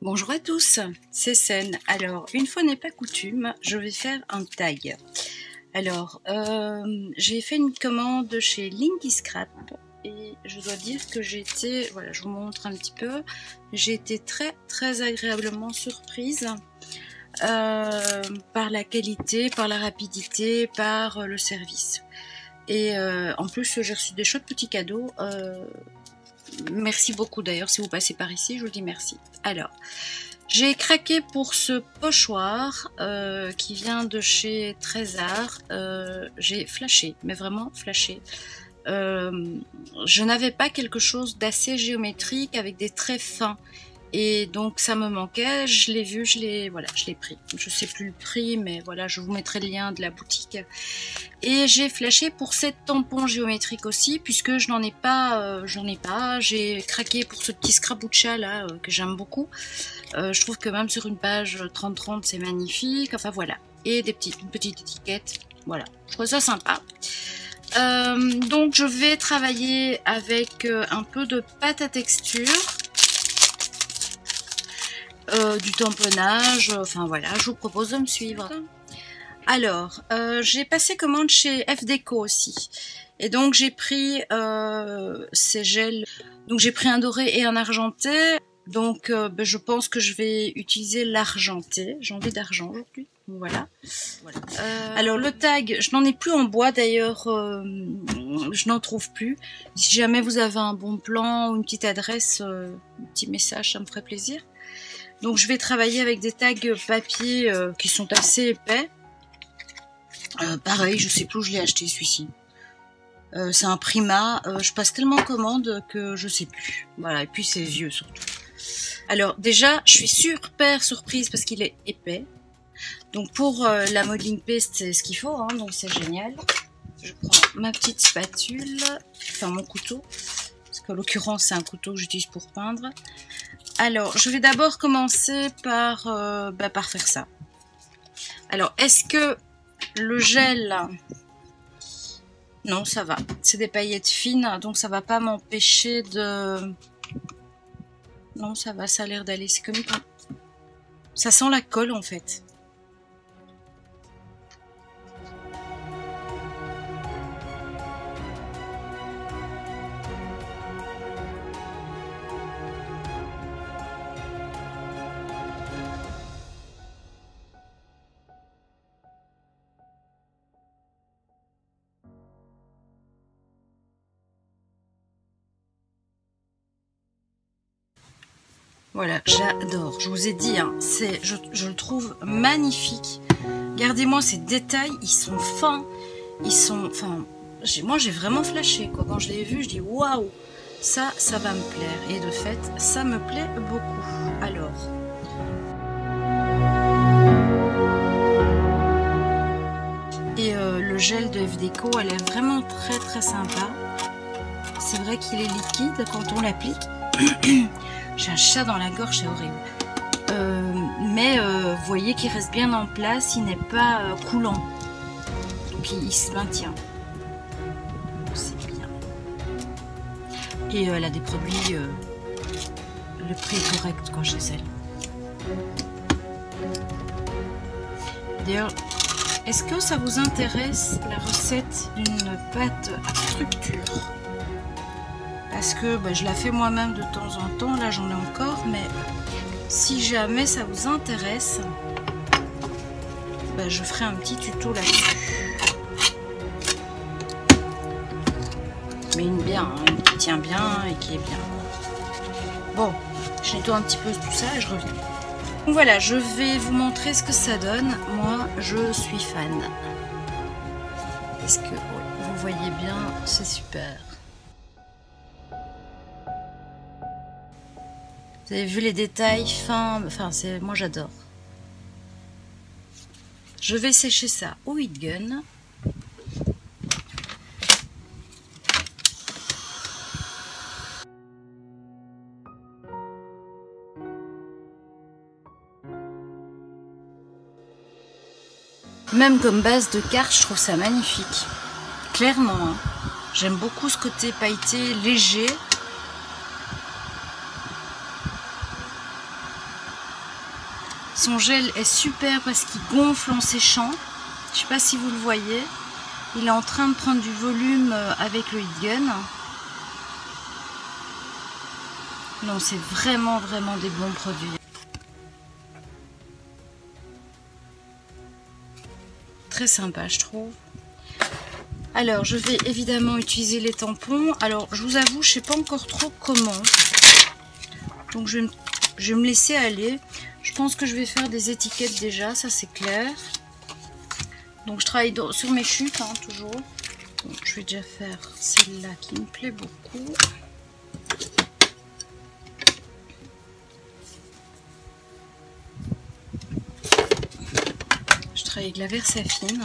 Bonjour à tous, c'est Sen. Alors, une fois n'est pas coutume, je vais faire un tag. Alors, j'ai fait une commande chez Linky Scrap et je dois dire que j'ai été, voilà, je vous montre un petit peu, j'ai été très agréablement surprise par la qualité, par la rapidité, par le service. Et en plus, j'ai reçu des chouettes petits cadeaux. Merci beaucoup d'ailleurs, si vous passez par ici, je vous dis merci. Alors, j'ai craqué pour ce pochoir qui vient de chez Trésor. J'ai flashé, mais vraiment flashé. Je n'avais pas quelque chose d'assez géométrique avec des traits fins. Et donc ça me manquait, je l'ai vu, je l'ai pris. Je sais plus le prix, mais voilà, je vous mettrai le lien de la boutique. Et j'ai flashé pour cette tampon géométrique aussi, puisque je n'en ai pas, J'ai craqué pour ce petit scrabuccia là que j'aime beaucoup. Je trouve que même sur une page 30-30 c'est magnifique. Enfin voilà, et une petite étiquette. Voilà, je trouve ça sympa. Donc je vais travailler avec un peu de pâte à texture. Du tamponnage, enfin voilà, je vous propose de me suivre. Alors, j'ai passé commande chez FDeco aussi. Et donc j'ai pris ces gels. Donc j'ai pris un doré et un argenté. Donc je pense que je vais utiliser l'argenté. J'ai envie d'argent aujourd'hui. Voilà. Alors le tag, je n'en ai plus en bois d'ailleurs, je n'en trouve plus. Si jamais vous avez un bon plan ou une petite adresse, un petit message, ça me ferait plaisir. Donc je vais travailler avec des tags papier qui sont assez épais. Pareil, je sais plus où je l'ai acheté celui-ci. C'est un Prima. Je passe tellement commande que je sais plus. Voilà, et puis c'est vieux surtout. Alors déjà, je suis super surprise parce qu'il est épais. Donc pour la modeling paste, c'est ce qu'il faut, hein, donc c'est génial. Je prends ma petite spatule, enfin mon couteau, parce qu'en l'occurrence c'est un couteau que j'utilise pour peindre. Alors, je vais d'abord commencer par faire ça. Alors, est-ce que le gel... Non, ça va. C'est des paillettes fines, donc ça va pas m'empêcher de... Non, ça va, ça a l'air d'aller. C'est comme... Ça sent la colle, en fait. Voilà, j'adore. Je vous ai dit, hein, je le trouve magnifique. Regardez-moi ces détails, ils sont fins. Ils sont... Enfin, moi j'ai vraiment flashé, quoi. Quand je l'ai vu, je dis waouh, ça va me plaire. Et de fait, ça me plaît beaucoup. Alors... Et le gel de FDeco, elle est vraiment très sympa. C'est vrai qu'il est liquide quand on l'applique. J'ai un chat dans la gorge, c'est horrible. Mais vous voyez qu'il reste bien en place, il n'est pas coulant. Donc il se maintient. C'est bien. Et elle a des produits, le prix est correct quand chez elle. D'ailleurs, est-ce que ça vous intéresse la recette d'une pâte à structure? Parce que je la fais moi-même de temps en temps, là j'en ai encore, mais si jamais ça vous intéresse, je ferai un petit tuto là-dessus. Mais une bien, hein, une qui tient bien et qui est bien. Bon, je nettoie un petit peu tout ça et je reviens. Donc voilà, je vais vous montrer ce que ça donne. Moi, je suis fan. Est-ce que vous voyez bien? C'est super. Vous avez vu les détails fins, enfin moi j'adore. Je vais sécher ça au heat gun. Même comme base de carte, je trouve ça magnifique. Clairement, hein. J'aime beaucoup ce côté pailleté, léger. Son gel est super parce qu'il gonfle en séchant. Je sais pas si vous le voyez. Il est en train de prendre du volume avec le heat gun. Non, c'est vraiment des bons produits. Très sympa, je trouve. Alors, je vais évidemment utiliser les tampons. Alors, je vous avoue, je sais pas encore trop comment. Donc, je vais me laisser aller. Je pense que je vais faire des étiquettes déjà, ça c'est clair. Donc, je travaille sur mes chutes, hein, toujours. Donc, je vais déjà faire celle-là qui me plaît beaucoup. Je travaille avec la Versafine.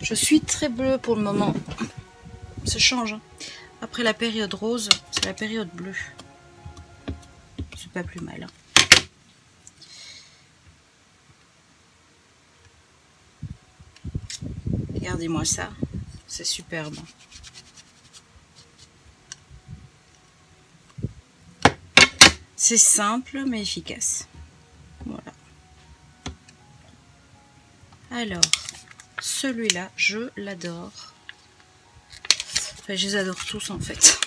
Je suis très bleue pour le moment. Ça change. Hein. Après la période rose, c'est la période bleue. C'est pas plus mal. Hein. Regardez-moi ça. C'est superbe. C'est simple mais efficace. Voilà. Alors, celui-là, je l'adore. Enfin, je les adore tous en fait.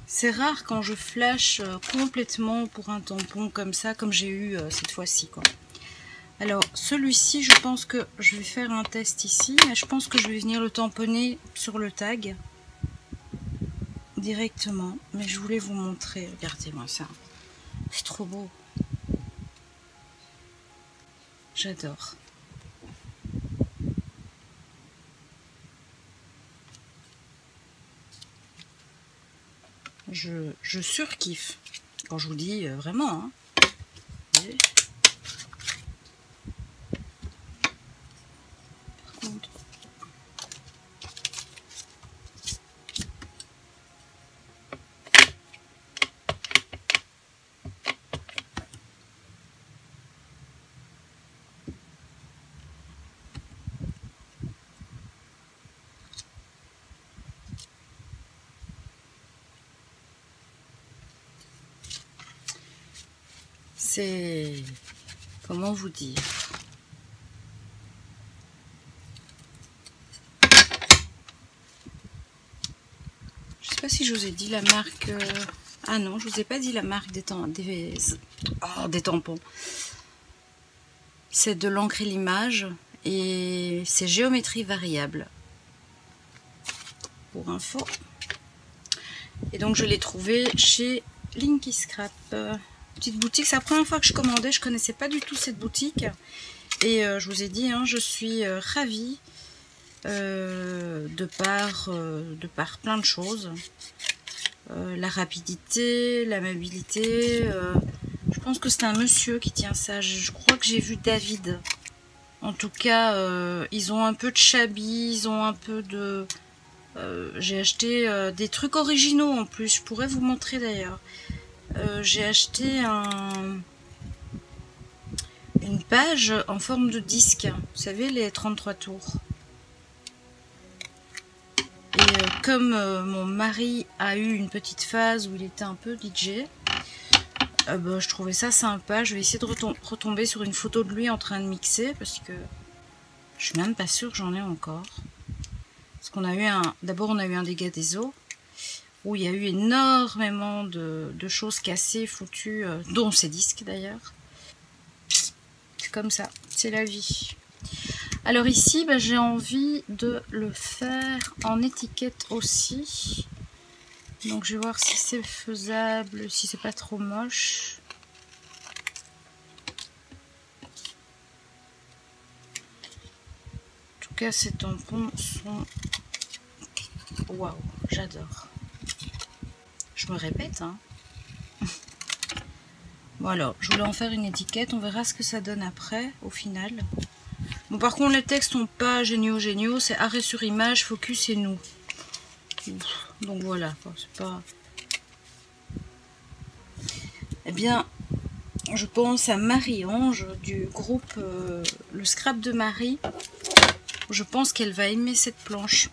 C'est rare quand je flash complètement pour un tampon comme ça, comme j'ai eu cette fois-ci, quoi. Alors, celui-ci, je pense que je vais faire un test ici, mais je pense que je vais venir le tamponner sur le tag directement. Mais je voulais vous montrer, regardez-moi ça. C'est trop beau. J'adore. Je surkiffe. Quand je vous dis vraiment. Hein. Par contre, c'est... Comment vous dire? Je sais pas si je vous ai dit la marque... Ah non, je vous ai pas dit la marque des tampons. C'est de l'encre et l'image et c'est géométrie variable. Pour info. Et donc je l'ai trouvé chez Linky Scrap. Petite boutique, c'est la première fois que je commandais, je connaissais pas du tout cette boutique. Et je vous ai dit, hein, je suis ravie de par plein de choses. La rapidité, l'amabilité. Je pense que c'est un monsieur qui tient ça. Je crois que j'ai vu David. En tout cas, ils ont un peu de shabby, ils ont un peu de... j'ai acheté des trucs originaux en plus. Je pourrais vous montrer d'ailleurs. J'ai acheté une page en forme de disque. Vous savez, les 33 tours. Et comme mon mari a eu une petite phase où il était un peu DJ, je trouvais ça sympa. Je vais essayer de retomber sur une photo de lui en train de mixer parce que je suis même pas sûre que j'en ai encore. Parce qu'on a eu d'abord on a eu un dégât des eaux où il y a eu énormément de choses cassées, foutues, dont ces disques d'ailleurs. C'est comme ça, c'est la vie. Alors ici, j'ai envie de le faire en étiquette aussi. Donc je vais voir si c'est faisable, si c'est pas trop moche. En tout cas, ces tampons sont... Waouh, j'adore. Je me répète, hein. Bon alors, je voulais en faire une étiquette, on verra ce que ça donne après, au final. Bon, par contre, les textes sont pas géniaux, c'est arrêt sur image, focus et nous. Donc voilà, c'est pas... Eh bien, je pense à Marie-Ange du groupe Le Scrap de Marie. Je pense qu'elle va aimer cette planche.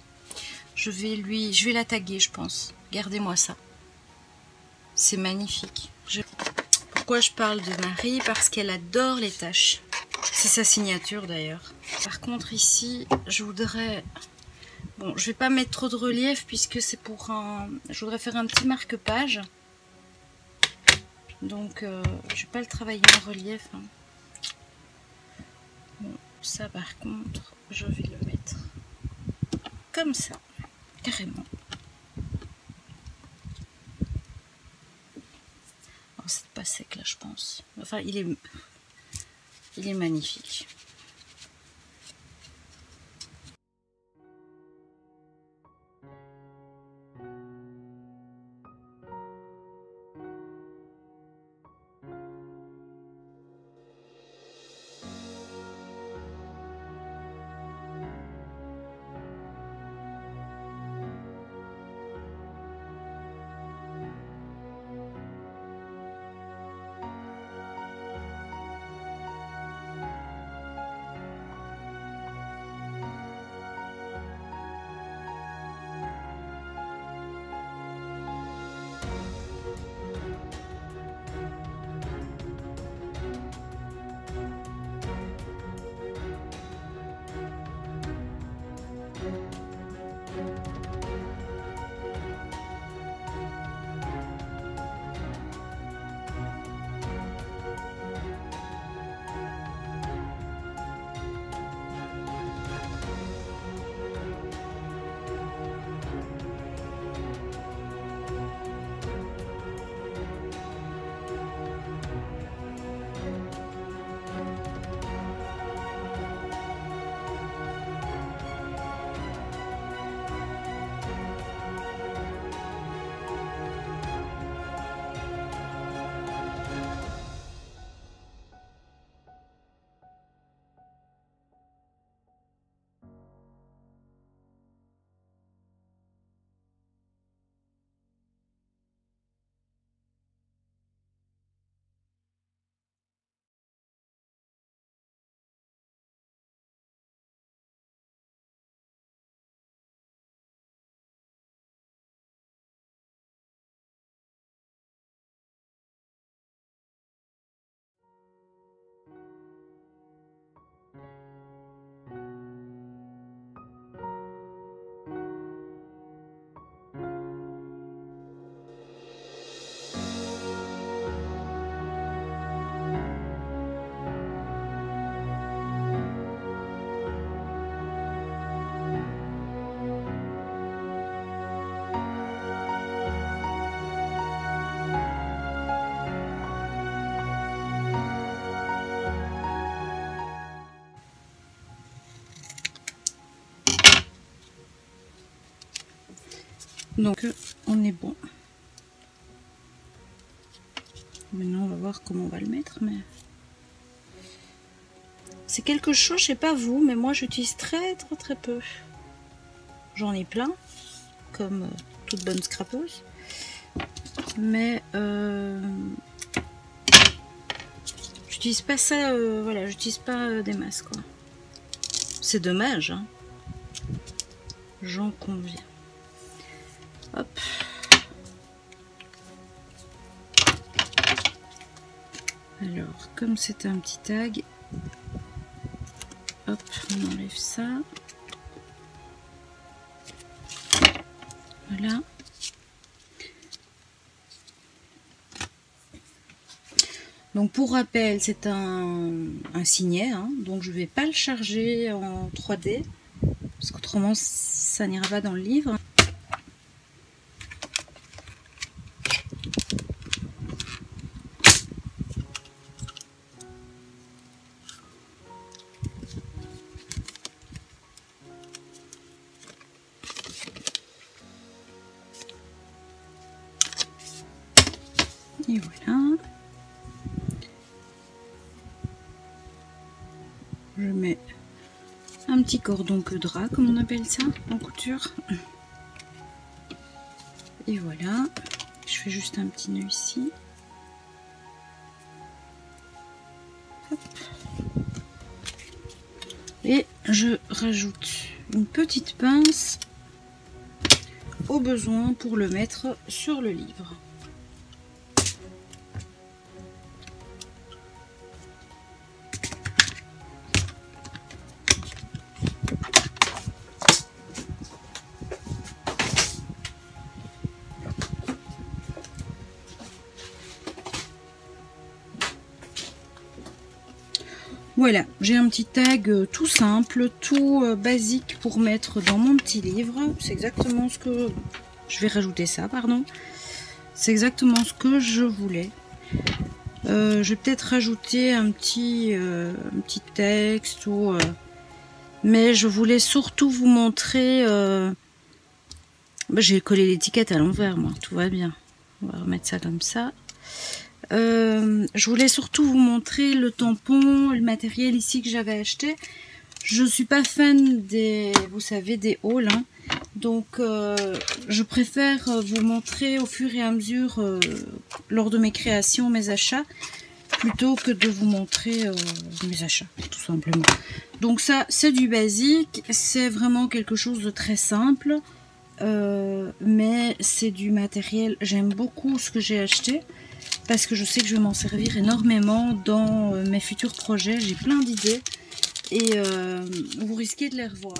Je vais la taguer, je pense. Gardez-moi ça. C'est magnifique. Pourquoi je parle de Marie? Parce qu'elle adore les taches. C'est sa signature d'ailleurs. Par contre ici, je voudrais... Bon, je vais pas mettre trop de relief puisque c'est pour un... Je voudrais faire un petit marque-page. Donc, je vais pas le travailler en relief. Hein. Bon, ça par contre, je vais le mettre comme ça, carrément. Oh, c'est pas sec là, je pense. Enfin, il est magnifique. Donc on est bon. Maintenant on va voir comment on va le mettre, mais c'est quelque chose, je sais pas vous, mais moi j'utilise très peu. J'en ai plein, comme toute bonne scrapeuse, mais j'utilise pas ça, voilà, j'utilise pas des masses quoi. C'est dommage, hein. J'en conviens. Hop. Alors, comme c'est un petit tag, hop, on enlève ça. Voilà. Donc pour rappel, c'est un signet, hein, donc je ne vais pas le charger en 3D, parce qu'autrement ça n'ira pas dans le livre. Et voilà. Je mets un petit cordon queue drap, comme on appelle ça en couture. Et voilà. Je fais juste un petit nœud ici. Hop. Et je rajoute une petite pince au besoin pour le mettre sur le livre. voilà, j'ai un petit tag tout simple, tout basique pour mettre dans mon petit livre. C'est exactement ce que... Je vais rajouter ça, pardon. C'est exactement ce que je voulais. Je vais peut-être rajouter un petit texte ou... mais je voulais surtout vous montrer... j'ai collé l'étiquette à l'envers, moi, tout va bien. On va remettre ça comme ça. Je voulais surtout vous montrer le tampon, le matériel ici que j'avais acheté. Je ne suis pas fan des, vous savez, des hauls, hein. Donc je préfère vous montrer au fur et à mesure lors de mes créations, mes achats, plutôt que de vous montrer mes achats, tout simplement. Donc ça, c'est du basique, c'est vraiment quelque chose de très simple, mais c'est du matériel. J'aime beaucoup ce que j'ai acheté, parce que je sais que je vais m'en servir énormément dans mes futurs projets. J'ai plein d'idées et vous risquez de les revoir.